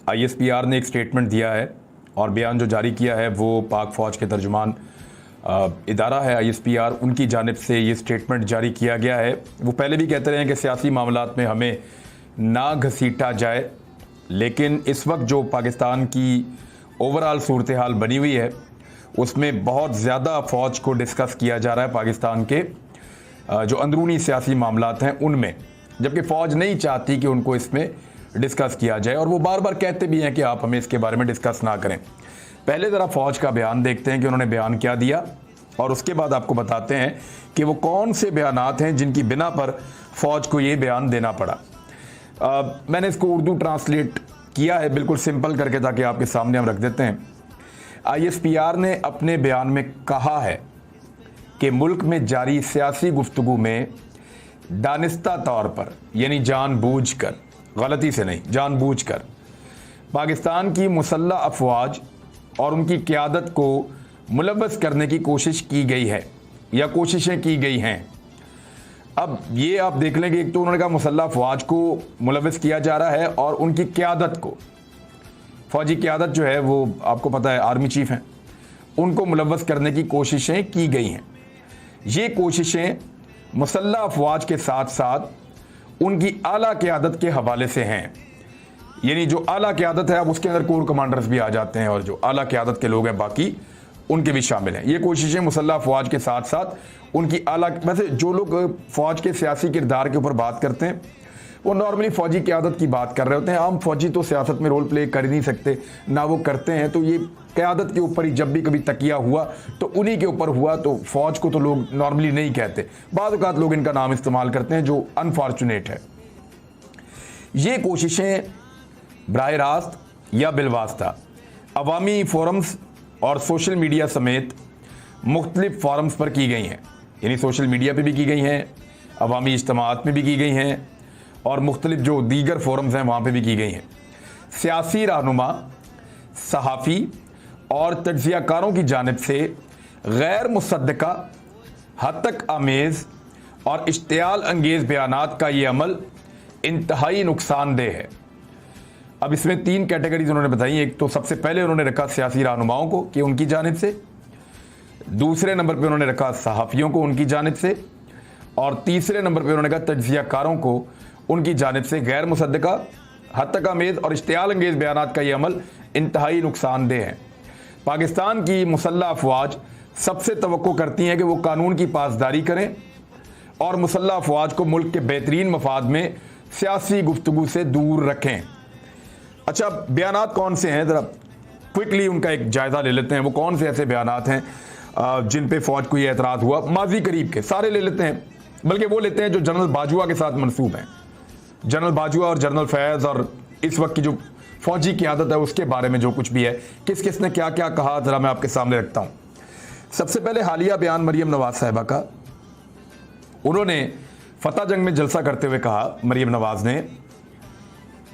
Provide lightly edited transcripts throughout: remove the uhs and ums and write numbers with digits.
ISPR ने एक statement दिया है और बयान जो जारी किया है वो पाक फ़ौज के तर्जुमान इदारा है ISPR, उनकी जानिब से ये स्टेटमेंट जारी किया गया है। वो पहले भी कहते रहे हैं कि सियासी मामलात में हमें ना घसीटा जाए, लेकिन इस वक्त जो पाकिस्तान की ओवरऑल सूरत हाल बनी हुई है उसमें बहुत ज़्यादा फ़ौज को डिस्कस किया जा रहा है पाकिस्तान के जो अंदरूनी सियासी मामलात हैं उनमें, जबकि फ़ौज नहीं चाहती कि उनको इसमें डिस्कस किया जाए और वो बार बार कहते भी हैं कि आप हमें इसके बारे में डिस्कस ना करें। पहले ज़रा फ़ौज का बयान देखते हैं कि उन्होंने बयान क्या दिया और उसके बाद आपको बताते हैं कि वो कौन से बयानात हैं जिनकी बिना पर फ़ौज को ये बयान देना पड़ा। मैंने इसको उर्दू ट्रांसलेट किया है बिल्कुल सिंपल करके ताकि आपके सामने हम रख देते हैं। ISPR ने अपने बयान में कहा है कि मुल्क में जारी सियासी गुफ्तगू में दानिस्ता तौर पर, यानी जानबूझकर, गलती से नहीं जानबूझकर, पाकिस्तान की मुसल्लह अफवाज और उनकी क़यादत को मुलव्वस करने की कोशिश की गई है या कोशिशें की गई हैं। अब ये आप देख लें कि एक तो उन्होंने कहा मुसल्लह अफवाज को मुलव्वस किया जा रहा है और उनकी क़यादत को, फ़ौजी क़यादत जो है वो आपको पता है आर्मी चीफ हैं, उनको मुलव्वस करने की कोशिशें की गई हैं। ये कोशिशें मुसल्लह अफवाज के साथ साथ उनकी आला क़यादत के हवाले से हैं, यानी जो आला क़यादत है अब उसके अंदर कोर कमांडर्स भी आ जाते हैं और जो आला क़यादत के लोग हैं बाकी उनके भी शामिल हैं। ये कोशिशें मुसल्लह अफवाज के साथ साथ उनकी आला, वैसे जो लोग फ़ौज के सियासी किरदार के ऊपर बात करते हैं वो नॉर्मली फ़ौजी क़यादत की बात कर रहे होते हैं। आम फ़ौजी तो सियासत में रोल प्ले कर ही नहीं सकते, ना वो करते हैं, तो ये क़यादत के ऊपर ही जब भी कभी तकिया हुआ तो उन्हीं के ऊपर हुआ, तो फ़ौज को तो लोग नॉर्मली नहीं कहते, बाज़ औक़ात लोग इनका नाम इस्तेमाल करते हैं जो अनफॉर्चुनेट है। ये कोशिशें बराह रास्त या बिलवास्ता अवामी फोरम्स और सोशल मीडिया समेत मुख्तलिफ फोरम्स पर की गई हैं, यानी सोशल मीडिया पे भी की गई हैं, अवामी इज्तिमात में भी की गई हैं और मुख्तलिफ जो दीगर फोरम्स हैं वहाँ पे भी की गई हैं। सियासी रहनुमा, सहाफ़ी और तज्ज़ियाकारों की जानिब से गैर मुसद्दका, हद तक आमेज़ और इश्तियाल अंगेज़ बयानात का ये अमल इंतहाई नुकसानदेह है। अब इसमें 3 कैटेगरीज उन्होंने बताई। एक तो सबसे पहले उन्होंने रखा सियासी रहनुमाओं को कि उनकी जानिब से, दूसरे नंबर पे उन्होंने रखा सहाफ़ियों को उनकी जानिब से, और तीसरे नंबर पे उन्होंने कहा तज्ज़ियाकारों को उनकी जानिब से गैर मुसद्दका, हद तक आमेज़ और इश्तियाल अंगेज़ बयानात का ये अमल इंतहाई नुकसानदेह है। पाकिस्तान की मुसल्लह अफवाज सबसे तवक्को करती हैं कि वो कानून की पासदारी करें और मुसल्लह अफवाज को मुल्क के बेहतरीन मफाद में सियासी गुफ्तगू से दूर रखें। अच्छा, बयानात कौन से हैं, ज़रा क्विकली उनका एक जायज़ा ले लेते हैं। वो कौन से ऐसे बयानात हैं जिन पे फ़ौज को ये एतराज़ हुआ? माजी करीब के सारे ले लेते हैं, बल्कि वो लेते हैं जो जनरल बाजवा के साथ मनसूब हैं। जनरल बाजवा और जनरल फैज़ और इस वक्त की जो फ़ौजी क़यादत है उसके बारे में जो कुछ भी है, किस किस ने क्या क्या कहा, ज़रा मैं आपके सामने रखता हूँ। सबसे पहले हालिया बयान मरीम नवाज़ साहिबा का। उन्होंने फतह जंग में जलसा करते हुए कहा, मरीम नवाज़ ने,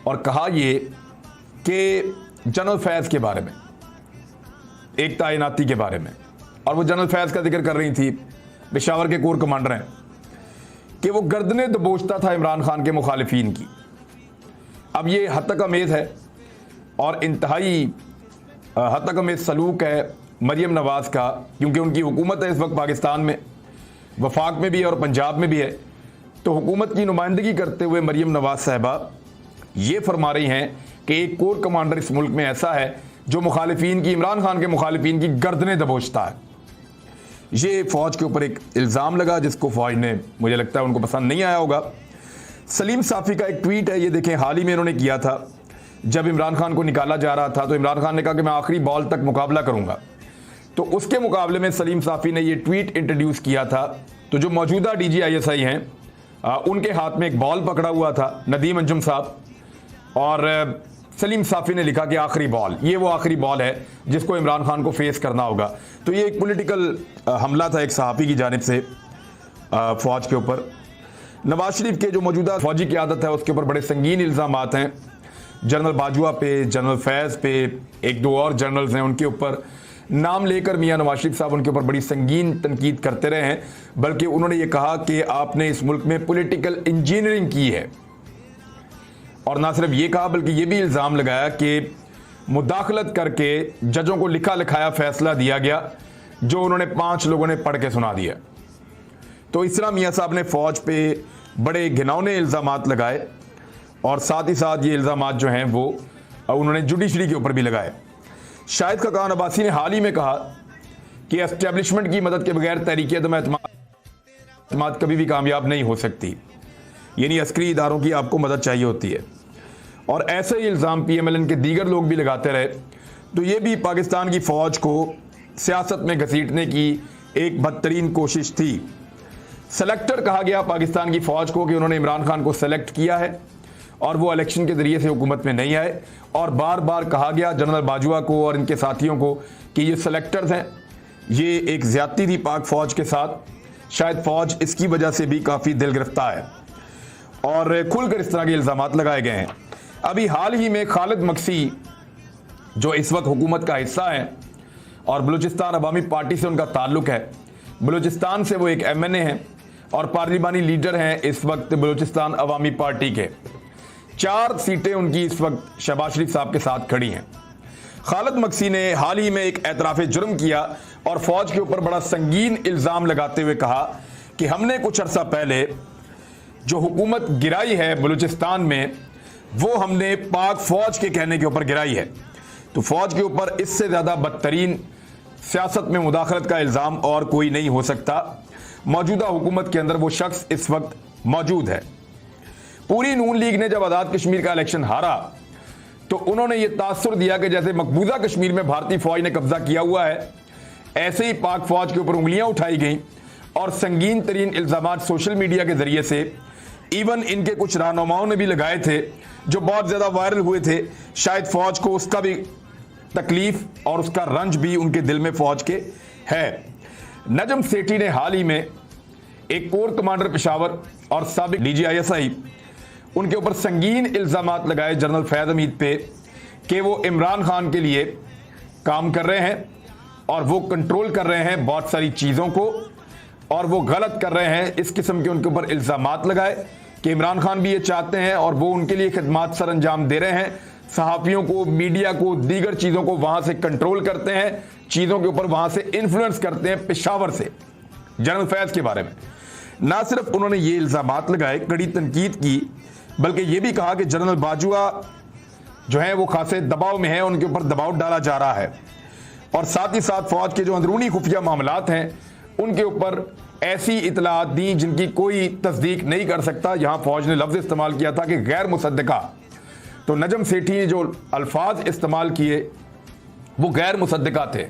और कहा ये कि जनरल फैज़ के बारे में, एक तैनाती के बारे में, और वो जनरल फैज़ का जिक्र कर रही थी, पेशावर के कोर कमांडर हैं, कि वो गर्दनें दबोचता था इमरान खान के मुखालिफिन की। अब ये हद तक अमेज़ है और इंतहाई हद तक अमेज़ सलूक है मरीम नवाज़ का, क्योंकि उनकी हुकूमत है इस वक्त पाकिस्तान में, वफाक में भी है और पंजाब में भी है। तो हुकूमत की नुमाइंदगी करते हुए मरीम नवाज़ साहिबा ये फरमा रही हैं कि एक कोर कमांडर इस मुल्क में ऐसा है जो मुखालिफिन की, इमरान खान के मुखालिफिन की गर्दनें दबोचता है। ये फ़ौज के ऊपर एक इल्ज़ाम लगा जिसको फ़ौज ने, मुझे लगता है, उनको पसंद नहीं आया होगा। सलीम साफ़ी का एक ट्वीट है, ये देखें, हाल ही में इन्होंने किया था। जब इमरान खान को निकाला जा रहा था तो इमरान खान ने कहा कि मैं आखिरी बॉल तक मुकाबला करूँगा, तो उसके मुकाबले में सलीम साफ़ी ने ये ट्वीट इंट्रोड्यूस किया था। तो जो मौजूदा DGISI हैं उनके हाथ में एक बॉल पकड़ा हुआ था, नदीम अंजुम साहब, और सलीम साफ़ी ने लिखा कि आखिरी बॉल, ये वो आखिरी बॉल है जिसको इमरान खान को फेस करना होगा। तो ये एक पॉलिटिकल हमला था एक सहाफ़ी की जानिब से फ़ौज के ऊपर। नवाज शरीफ के जो मौजूदा फ़ौजी क़यादत है उसके ऊपर बड़े संगीन इल्ज़ामात हैं, जनरल बाजवा पे, जनरल फैज़ पे, एक दो और जनरल्स हैं उनके ऊपर नाम लेकर मियां नवाज शरीफ साहब उनके ऊपर बड़ी संगीन तनकीद करते रहे हैं। बल्कि उन्होंने ये कहा कि आपने इस मुल्क में पॉलिटिकल इंजीनियरिंग की है, और ना सिर्फ ये कहा बल्कि ये भी इल्ज़ाम लगाया कि मुदाखलत करके जजों को लिखा लिखाया फैसला दिया गया जो उन्होंने 5 लोगों ने पढ़ के सुना दिया। तो इस तरह मियाँ साहब ने फ़ौज पे बड़े घिनौने इल्ज़ामात लगाए और साथ ही साथ ये इल्ज़ामात जो हैं वो उन्होंने जुडिशरी के ऊपर भी लगाए। शाहिद खकान अब्बासी ने हाल ही में कहा कि एस्टेब्लिशमेंट की मदद के बगैर तहरीक अदम एतमाद कभी भी कामयाब नहीं हो सकती, यानी अस्करी इदारों की आपको मदद चाहिए होती है। और ऐसे ही इल्ज़ाम PMLN के दीगर लोग भी लगाते रहे। तो ये भी पाकिस्तान की फ़ौज को सियासत में घसीटने की एक बदतरीन कोशिश थी। सेलेक्टर कहा गया पाकिस्तान की फ़ौज को कि उन्होंने इमरान खान को सेलेक्ट किया है और वो इलेक्शन के ज़रिए से हुकूमत में नहीं आए, और बार बार कहा गया जनरल बाजवा को और इनके साथियों को कि ये सेलेक्टर्स हैं। ये एक ज़्यादती थी पाक फ़ौज के साथ। शायद फ़ौज इसकी वजह से भी काफ़ी दिल गिरफ्तार है और खुलकर इस तरह के इल्ज़ामात लगाए गए हैं। अभी हाल ही में खालिद मक्सी जो इस वक्त हुकूमत का हिस्सा है और बलूचिस्तान अवामी पार्टी से उनका ताल्लुक है, बलूचिस्तान से वो एक MNA हैं और पार्लिमानी लीडर हैं इस वक्त बलूचिस्तान अवामी पार्टी के। 4 सीटें उनकी इस वक्त शहबाज शरीफ साहब के साथ खड़ी हैं। खालिद मक्सी ने हाल ही में एक एतराफ़ जुर्म किया और फ़ौज के ऊपर बड़ा संगीन इल्ज़ाम लगाते हुए कहा कि हमने कुछ अर्सा पहले जो हुकूमत गिराई है बलूचिस्तान में वो हमने पाक फ़ौज के कहने के ऊपर गिराई है। तो फ़ौज के ऊपर इससे ज़्यादा बदतरीन सियासत में मुदाखलत का इल्ज़ाम और कोई नहीं हो सकता। मौजूदा हुकूमत के अंदर वो शख्स इस वक्त मौजूद है। पूरी नून लीग ने जब आज़ाद कश्मीर का इलेक्शन हारा तो उन्होंने ये तासुर दिया कि जैसे मकबूजा कश्मीर में भारतीय फ़ौज ने कब्जा किया हुआ है, ऐसे ही पाक फ़ौज के ऊपर उंगलियां उठाई गईं और संगीन तरीन इल्ज़ामात सोशल मीडिया के ज़रिए से इवन इनके कुछ रहनुमाओं ने भी लगाए थे जो बहुत ज़्यादा वायरल हुए थे। शायद फ़ौज को उसका भी तकलीफ और उसका रंज भी उनके दिल में फ़ौज के है। नजम सेठी ने हाल ही में एक कोर कमांडर पेशावर और साबिक DGISI उनके ऊपर संगीन इल्ज़ामात लगाए जनरल फैज़ हमीद पे कि वो इमरान खान के लिए काम कर रहे हैं और वो कंट्रोल कर रहे हैं बहुत सारी चीज़ों को और वो गलत कर रहे हैं। इस किस्म के उनके ऊपर इल्ज़ामात लगाए कि इमरान खान भी ये चाहते हैं और वो उनके लिए खिदमात सर अंजाम दे रहे हैं, सहाफ़ियों को, मीडिया को, दीगर चीज़ों को वहाँ से कंट्रोल करते हैं, चीज़ों के ऊपर वहाँ से इन्फ्लुएंस करते हैं पेशावर से। जनरल फैज़ के बारे में ना सिर्फ उन्होंने ये इल्ज़ामात लगाए, कड़ी तनकीद की, बल्कि ये भी कहा कि जनरल बाजवा जो है वो खासे दबाव में है, उनके ऊपर दबाव डाला जा रहा है और साथ ही साथ फ़ौज के जो अंदरूनी खुफिया मामलात हैं उनके ऊपर ऐसी इतलात दी जिनकी कोई तस्दीक नहीं कर सकता। यहाँ फ़ौज ने लफ्ज़ इस्तेमाल किया था कि गैर मुसद्दका। तो नजम सेठी ने जो अल्फाज इस्तेमाल किए वो गैर मुसद्दका थे,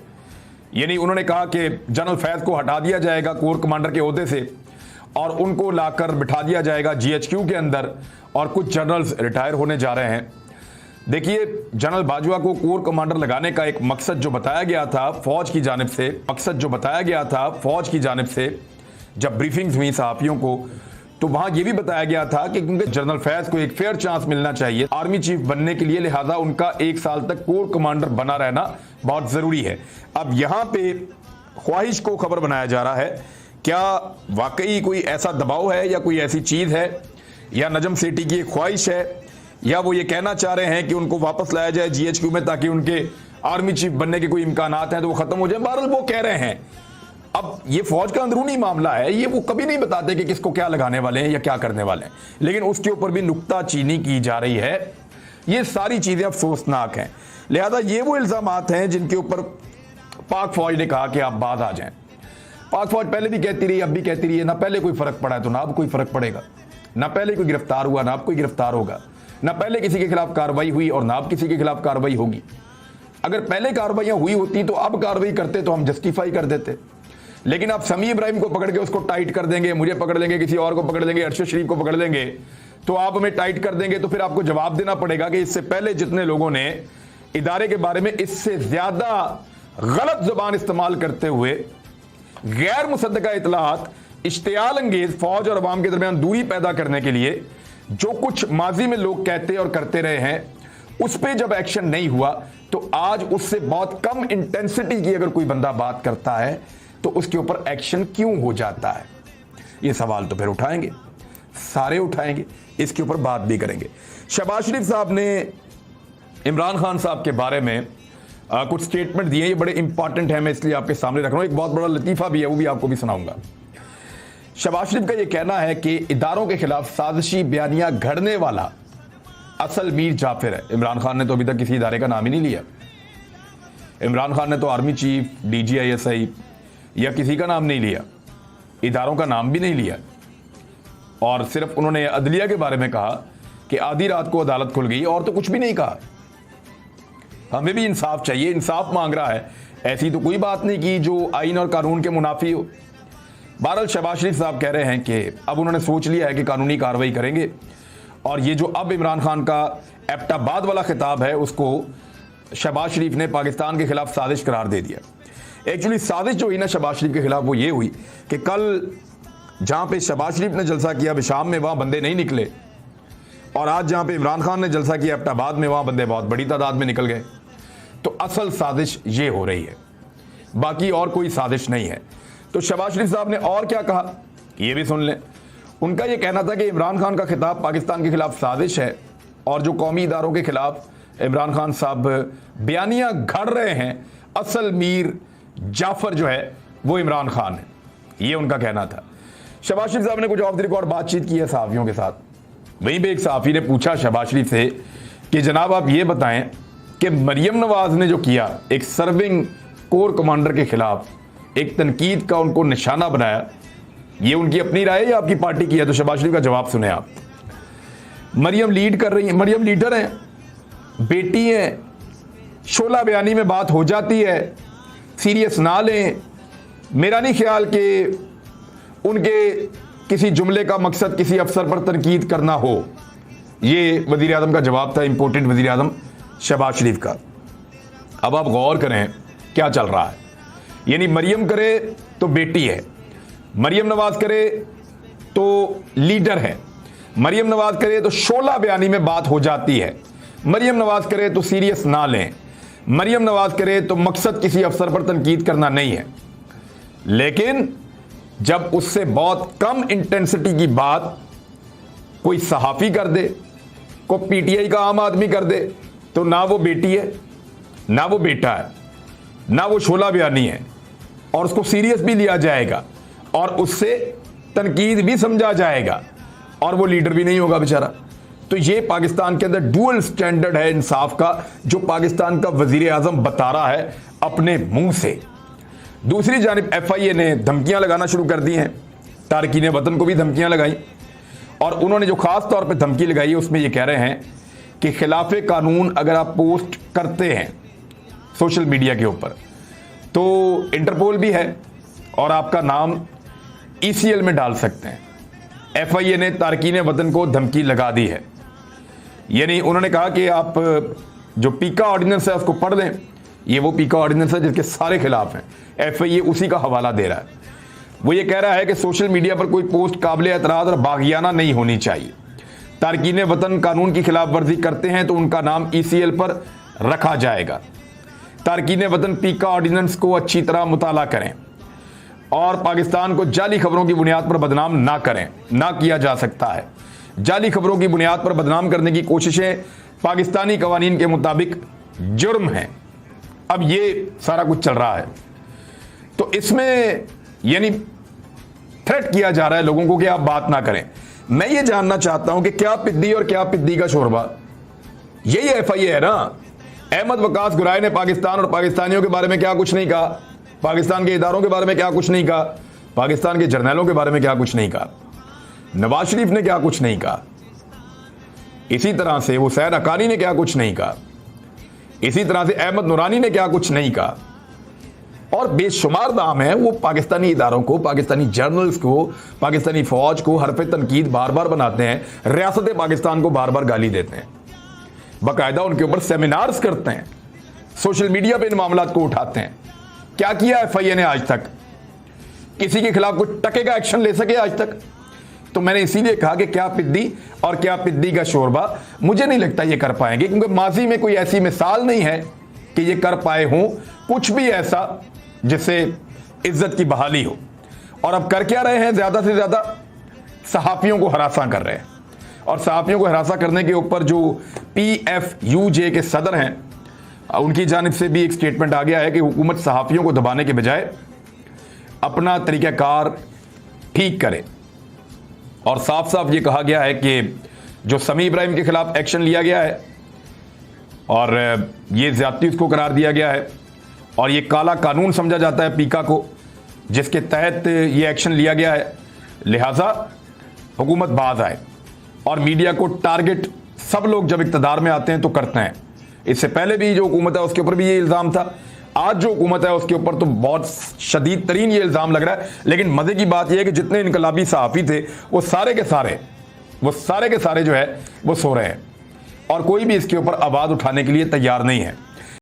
यानी उन्होंने कहा कि जनरल फैज़ को हटा दिया जाएगा कोर कमांडर के ओहदे से और उनको लाकर बिठा दिया जाएगा GHQ के अंदर और कुछ जनरल्स रिटायर होने जा रहे हैं। देखिए, जनरल बाजवा को कोर कमांडर लगाने का एक मकसद जो बताया गया था फ़ौज की जानिब से, जब ब्रीफिंग्स हुई सहाफ़ियों को तो वहाँ ये भी बताया गया था कि क्योंकि जनरल फैज़ को एक फेयर चांस मिलना चाहिए आर्मी चीफ बनने के लिए, लिहाजा उनका 1 साल तक कोर कमांडर बना रहना बहुत ज़रूरी है। अब यहाँ पे ख्वाहिश को खबर बनाया जा रहा है, क्या वाकई कोई ऐसा दबाव है या कोई ऐसी चीज़ है या नजम सेठी की एक ख्वाहिश है या वो ये कहना चाह रहे हैं कि उनको वापस लाया जाए GHQ में ताकि उनके आर्मी चीफ बनने के कोई इम्कानात हैं तो वो ख़त्म हो जाए। बहरहाल वो कह रहे हैं। अब ये फ़ौज का अंदरूनी मामला है, ये वो कभी नहीं बताते कि किसको क्या लगाने वाले हैं या क्या करने वाले हैं, लेकिन उसके ऊपर भी नुक्ताचीनी की जा रही है। ये सारी चीज़ें अफसोसनाक हैं। लिहाजा ये वो इल्ज़ामात हैं जिनके ऊपर पाक फ़ौज ने कहा कि आप बाज आ जाएं। पाक फ़ौज पहले भी कहती रही, अब भी कहती रही है, ना पहले कोई फ़र्क पड़ा है तो ना अब कोई फ़र्क पड़ेगा, ना पहले कोई गिरफ्तार हुआ ना अब कोई गिरफ्तार होगा, ना पहले किसी के खिलाफ कार्रवाई हुई और ना अब किसी के खिलाफ कार्रवाई होगी। अगर पहले कार्रवाइयाँ हुई होती तो अब कार्रवाई करते तो हम जस्टिफाई कर देते, लेकिन आप समी इब्राहिम को पकड़ के उसको टाइट कर देंगे, मुझे पकड़ लेंगे, किसी और को पकड़ लेंगे, अरशद शरीफ को पकड़ लेंगे, तो आप हमें टाइट कर देंगे तो फिर आपको जवाब देना पड़ेगा कि इससे पहले जितने लोगों ने इदारे के बारे में इससे ज्यादा गलत जुबान इस्तेमाल करते हुए गैर मुसद्दका इतलात, इश्तियाल अंगेज फौज और अवाम के दरमियान दूरी पैदा करने के लिए जो कुछ माजी में लोग कहते और करते रहे हैं, उस पर जब एक्शन नहीं हुआ तो आज उससे बहुत कम इंटेंसिटी की अगर कोई बंदा बात करता है तो उसके ऊपर एक्शन क्यों हो जाता है? ये सवाल तो फिर उठाएंगे, सारे उठाएंगे। इसके ऊपर बात भी करेंगे। शहबाज शरीफ साहब ने इमरान खान साहब के बारे में कुछ स्टेटमेंट दिए, ये बड़े इंपॉर्टेंट हैं, मैं इसलिए आपके सामने रख रहा हूं। एक बहुत बड़ा लतीफा भी है, वो भी आपको भी सुनाऊंगा। शहबाज शरीफ का ये कहना है कि इदारों के खिलाफ साजिशी बयानियां घड़ने वाला असल मीर जाफिर है। इमरान खान ने तो अभी तक किसी इदारे का नाम ही नहीं लिया। इमरान खान ने तो आर्मी चीफ, DGI या किसी का नाम नहीं लिया, इदारों का नाम भी नहीं लिया, और सिर्फ उन्होंने अदलिया के बारे में कहा कि आधी रात को अदालत खुल गई, और तो कुछ भी नहीं कहा। हमें भी इंसाफ चाहिए, इंसाफ मांग रहा है, ऐसी तो कोई बात नहीं की जो आइन और कानून के मुनाफी हो। बहरहाल शहबाज शरीफ साहब कह रहे हैं कि अब उन्होंने सोच लिया है कि कानूनी कार्रवाई करेंगे, और ये जो अब इमरान खान का एबटाबाद वाला खिताब है उसको शहबाज शरीफ ने पाकिस्तान के खिलाफ साजिश करार दे दिया। एक्चुअली साजिश जो हुई ना शहबाज शरीफ के खिलाफ वो ये हुई कि कल जहां पे शहबाज शरीफ ने जलसा किया शाम में वहां बंदे नहीं निकले, और आज जहां पे इमरान खान ने जलसा किया एबटाबाद में वहां बंदे बहुत बड़ी तादाद में निकल गए। तो असल साजिश ये हो रही है, बाकी और कोई साजिश नहीं है। तो शहबाज शरीफ साहब ने और क्या कहा ये भी सुन लें। उनका ये कहना था कि इमरान खान का खिताब पाकिस्तान के खिलाफ साजिश है, और जो कौमी इदारों के खिलाफ इमरान खान साहब बयानियां घड़ रहे हैं, असल मीर जाफर जो है वो इमरान खान है, ये उनका कहना था। शहबाज शरीफ साहब ने कुछ ऑफ द रिकॉर्ड बातचीत की है सहाफियों के साथ। वहीं पे एक सहाफी ने पूछा शहबाज शरीफ से कि जनाब आप ये बताएं कि मरियम नवाज ने जो किया, एक सर्विंग कोर कमांडर के खिलाफ एक तनकीद का उनको निशाना बनाया, ये उनकी अपनी राय है या आपकी पार्टी की है? तो शहबाज शरीफ का जवाब सुने आप। मरियम लीड कर रही है, मरियम लीडर है, बेटी है, शोला बयानी में बात हो जाती है, सीरियस ना लें। मेरा नहीं ख्याल कि उनके किसी जुमले का मकसद किसी अफसर पर तनकीद करना हो। ये वजीर आजम का जवाब था, इंपोर्टेड वजीर आजम शहबाज शरीफ का। अब आप गौर करें क्या चल रहा है, यानी मरियम करे तो बेटी है, मरियम नवाज करे तो लीडर है, मरियम नवाज करे तो शोला बयानी में बात हो जाती है, मरियम नवाज करे तो सीरियस ना लें, मरियम नवाज करे तो मकसद किसी अफसर पर तनकीद करना नहीं है। लेकिन जब उससे बहुत कम इंटेंसिटी की बात कोई सहाफी कर दे, कोई PTI का आम आदमी कर दे, तो ना वो बेटी है, ना वो बेटा है, ना वो शोला बयानी है, और उसको सीरियस भी लिया जाएगा और उससे तनकीद भी समझा जाएगा, और वो लीडर भी नहीं होगा बेचारा। तो ये पाकिस्तान के अंदर डुअल स्टैंडर्ड है इंसाफ का, जो पाकिस्तान का वजीर आजम बता रहा है अपने मुंह से। दूसरी जानिब FIA ने धमकियां लगाना शुरू कर दी हैं, तारकीन वतन को भी धमकियां लगाई, और उन्होंने जो खास तौर पे धमकी लगाई है उसमें ये कह रहे हैं कि खिलाफ कानून अगर आप पोस्ट करते हैं सोशल मीडिया के ऊपर तो इंटरपोल भी है और आपका नाम ECL में डाल सकते हैं। FIA ने तारकीन वतन को धमकी लगा दी है, यानी उन्होंने कहा कि आप जो पीका ऑर्डिनेंस है उसको पढ़ लें, ये वो पीका ऑर्डिनेंस है जिसके सारे खिलाफ हैं, FIA उसी का हवाला दे रहा है। वो ये कह रहा है कि सोशल मीडिया पर कोई पोस्ट काबिल एतराज़ और बागियाना नहीं होनी चाहिए। तारकीन वतन कानून की खिलाफ वर्जी करते हैं तो उनका नाम ECL पर रखा जाएगा। तारकीन वतन पीका ऑर्डिनेंस को अच्छी तरह मुताला करें और पाकिस्तान को जाली खबरों की बुनियाद पर बदनाम ना करें, ना किया जा सकता है। जाली खबरों की बुनियाद पर बदनाम करने की कोशिशें पाकिस्तानी कवानीन के मुताबिक जुर्म है। अब ये सारा कुछ चल रहा है, तो इसमें यानी थ्रेट किया जा रहा है लोगों को कि आप बात ना करें। मैं ये जानना चाहता हूं कि क्या पिद्दी और क्या पिद्दी का शोरबा, यही FIA है ना। अहमद वकास गुराई ने पाकिस्तान और पाकिस्तानियों के बारे में क्या कुछ नहीं कहा, पाकिस्तान के इदारों के बारे में क्या कुछ नहीं कहा, पाकिस्तान के जर्नैलों के बारे में क्या कुछ नहीं कहा, नवाज शरीफ ने क्या कुछ नहीं कहा, इसी तरह से वो सैयद हक्कानी ने क्या कुछ नहीं कहा, इसी तरह से अहमद नूरानी ने क्या कुछ नहीं कहा, और बेशुमार नाम है वो पाकिस्तानी इदारों को, पाकिस्तानी जर्नल्स को, पाकिस्तानी फौज को हरफ तनकीद बार बार बनाते हैं, रियासत पाकिस्तान को बार बार गाली देते हैं, बाकायदा उनके ऊपर सेमिनार्स करते हैं, सोशल मीडिया पे इन मामलों को उठाते हैं। क्या किया FIA ने आज तक? किसी के खिलाफ कोई टके का एक्शन ले सके आज तक? तो मैंने इसीलिए कहा कि क्या पिद्दी और क्या पिद्दी का शोरबा, मुझे नहीं लगता ये कर पाएंगे, क्योंकि माजी में कोई ऐसी मिसाल नहीं है कि ये कर पाए हों कुछ भी ऐसा जिससे इज्जत की बहाली हो। और अब कर क्या रहे हैं? ज्यादा से ज्यादा सहाफियों को हरासा कर रहे हैं, और सहाफ़ियों को हरासा करने के ऊपर जो PFUJ के सदर हैं, उनकी जानिब से भी एक स्टेटमेंट आ गया है कि हुकूमत सहाफ़ियों को दबाने के बजाय अपना तरीक़ाकार ठीक करे। और साफ साफ ये कहा गया है कि जो समी इब्राहिम के खिलाफ एक्शन लिया गया है और ये ज़्यादती उसको करार दिया गया है और ये काला कानून समझा जाता है पीका को, जिसके तहत ये एक्शन लिया गया है, लिहाजा हुकूमत बाज आए। और मीडिया को टारगेट सब लोग जब इक़्तिदार में आते हैं तो करते हैं। इससे पहले भी जो हुकूमत है उसके ऊपर भी ये इल्ज़ाम था, आज जो हुकूमत है उसके ऊपर तो बहुत शदीद तरीन ये इल्ज़ाम लग रहा है। लेकिन मज़े की बात यह है कि जितने इनकलाबी सहाफ़ी थे वो सारे के सारे जो है वो सो रहे हैं और कोई भी इसके ऊपर आवाज़ उठाने के लिए तैयार नहीं है।